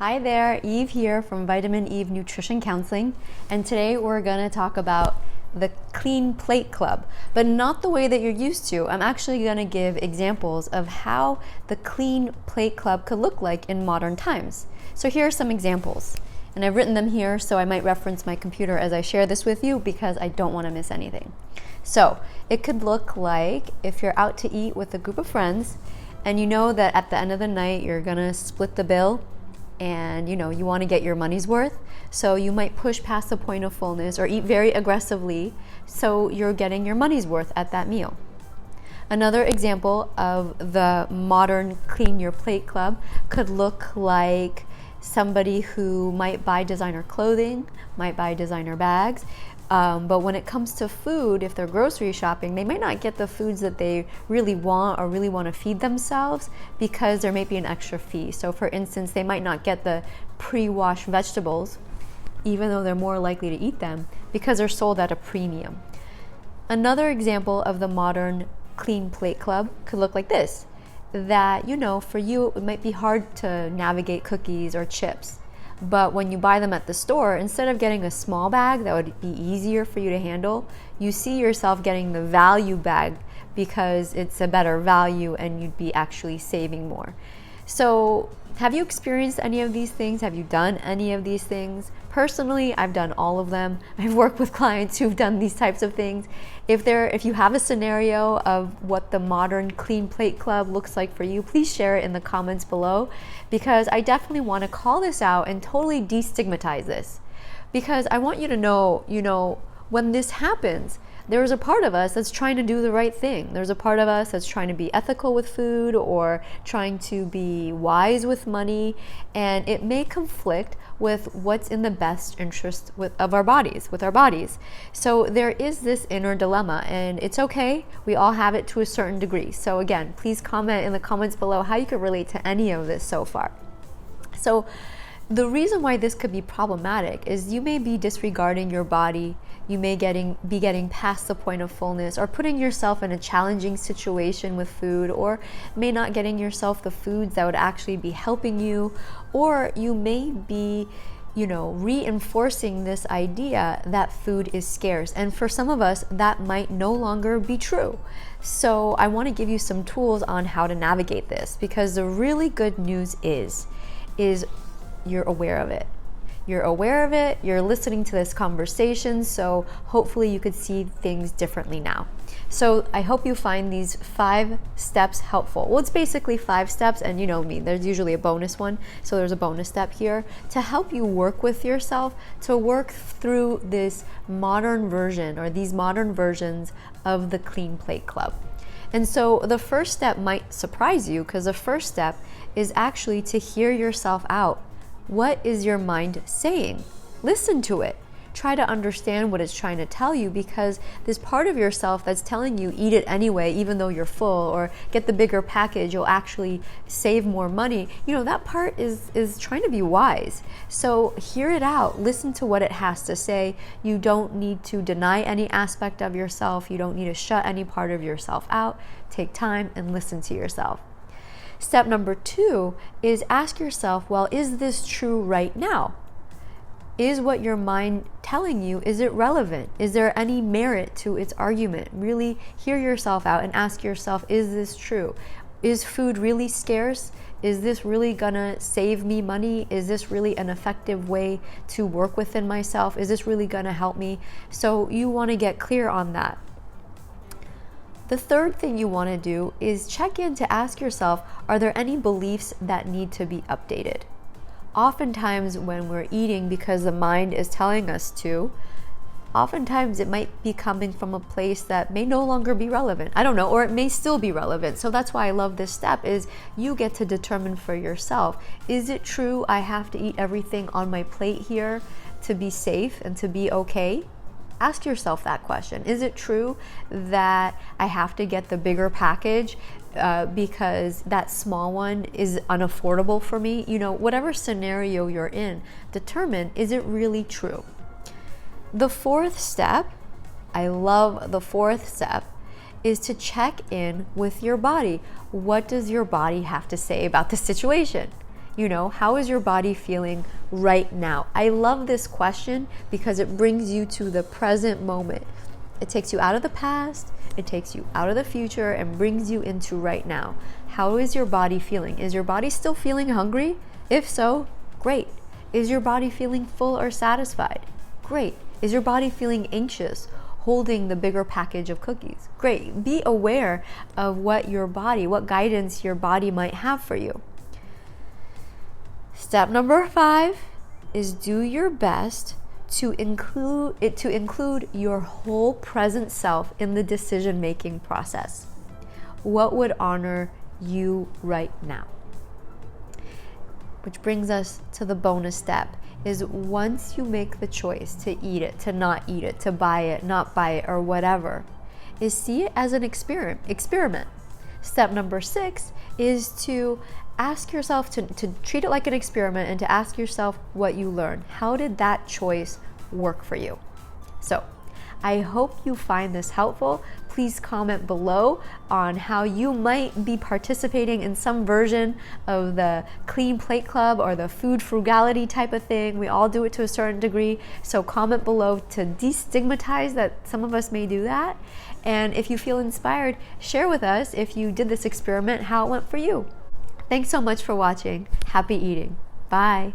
Hi there, Eve here from Vitamin Eve Nutrition Counseling, and today we're going to talk about the Clean Plate Club, but not the way that you're used to. I'm actually going to give examples of how the Clean Plate Club could look like in modern times. So here are some examples, and I've written them here so I might reference my computer as I share this with you because I don't want to miss anything. So it could look like if you're out to eat with a group of friends and you know that at the end of the night you're going to split the bill, and you want to get your money's worth, so you might push past the point of fullness or eat very aggressively so you're getting your money's worth at that meal. Another example of the modern Clean Your Plate Club could look like somebody who might buy designer clothing, might buy designer bags, but when it comes to food, if they're grocery shopping, they might not get the foods that they really want or really want to feed themselves because there may be an extra fee. So for instance, they might not get the pre-washed vegetables, even though they're more likely to eat them because they're sold at a premium. Another example of the modern Clean Plate Club could look like this, that for you it might be hard to navigate cookies or chips. But when you buy them at the store, instead of getting a small bag that would be easier for you to handle, you see yourself getting the value bag because it's a better value and you'd be actually saving more. So have you experienced any of these things? Have you done any of these things? Personally, I've done all of them. I've worked with clients who've done these types of things. If you have a scenario of what the modern Clean Plate Club looks like for you, please share it in the comments below, because I definitely want to call this out and totally destigmatize this. Because I want you to know, when this happens, there's a part of us that's trying to do the right thing. There's a part of us that's trying to be ethical with food or trying to be wise with money, and it may conflict with what's in the best interest of our bodies. So there is this inner dilemma, and it's okay. We all have it to a certain degree. So again, please comment in the comments below how you could relate to any of this so far. So the reason why this could be problematic is you may be disregarding your body, you may be getting past the point of fullness, or putting yourself in a challenging situation with food, or may not getting yourself the foods that would actually be helping you, or you may be reinforcing this idea that food is scarce. And for some of us, that might no longer be true. So I want to give you some tools on how to navigate this, because the really good news is you're aware of it. You're listening to this conversation, so hopefully you could see things differently now. So I hope you find these 5 steps helpful. Well, it's basically 5 steps, and you know me, there's usually a bonus one, so there's a bonus step here to help you work with yourself, to work through this modern version or these modern versions of the Clean Plate Club. And so the first step might surprise you, because the first step is actually to hear yourself out. What is your mind saying? Listen to it. Try to understand what it's trying to tell you, because this part of yourself that's telling you eat it anyway even though you're full, or get the bigger package, you'll actually save more money. That part is trying to be wise. So hear it out. Listen to what it has to say. You don't need to deny any aspect of yourself. You don't need to shut any part of yourself out. Take time and listen to yourself. Step number 2 is ask yourself, well, is this true right now? Is what your mind telling you, is it relevant? Is there any merit to its argument? Really hear yourself out and ask yourself, is this true? Is food really scarce? Is this really gonna save me money? Is this really an effective way to work within myself? Is this really gonna help me? So you wanna get clear on that. The third thing you want to do is check in to ask yourself, are there any beliefs that need to be updated? Oftentimes when we're eating because the mind is telling us to, oftentimes it might be coming from a place that may no longer be relevant. I don't know, or it may still be relevant. So that's why I love this step, is you get to determine for yourself, is it true I have to eat everything on my plate here to be safe and to be okay? Ask yourself that question. Is it true that I have to get the bigger package because that small one is unaffordable for me? Whatever scenario you're in, determine, is it really true? The 4th step, I love the 4th step, is to check in with your body. What does your body have to say about the situation? You know, how is your body feeling right now? I love this question because it brings you to the present moment. It takes you out of the past, it takes you out of the future, and brings you into right now. How is your body feeling? Is your body still feeling hungry? If so, great. Is your body feeling full or satisfied? Great. Is your body feeling anxious, holding the bigger package of cookies? Great. Be aware of what guidance your body might have for you. Step number 5 is do your best to include your whole present self in the decision-making process. What would honor you right now? Which brings us to the bonus step, is once you make the choice to eat it, to not eat it, to buy it, not buy it, or whatever, is see it as an experiment. Step number 6 is to ask yourself to treat it like an experiment and to ask yourself what you learned. How did that choice work for you? So I hope you find this helpful. Please comment below on how you might be participating in some version of the Clean Plate Club or the food frugality type of thing. We all do it to a certain degree. So comment below to destigmatize that some of us may do that. And if you feel inspired, share with us if you did this experiment, how it went for you. Thanks so much for watching. Happy eating. Bye.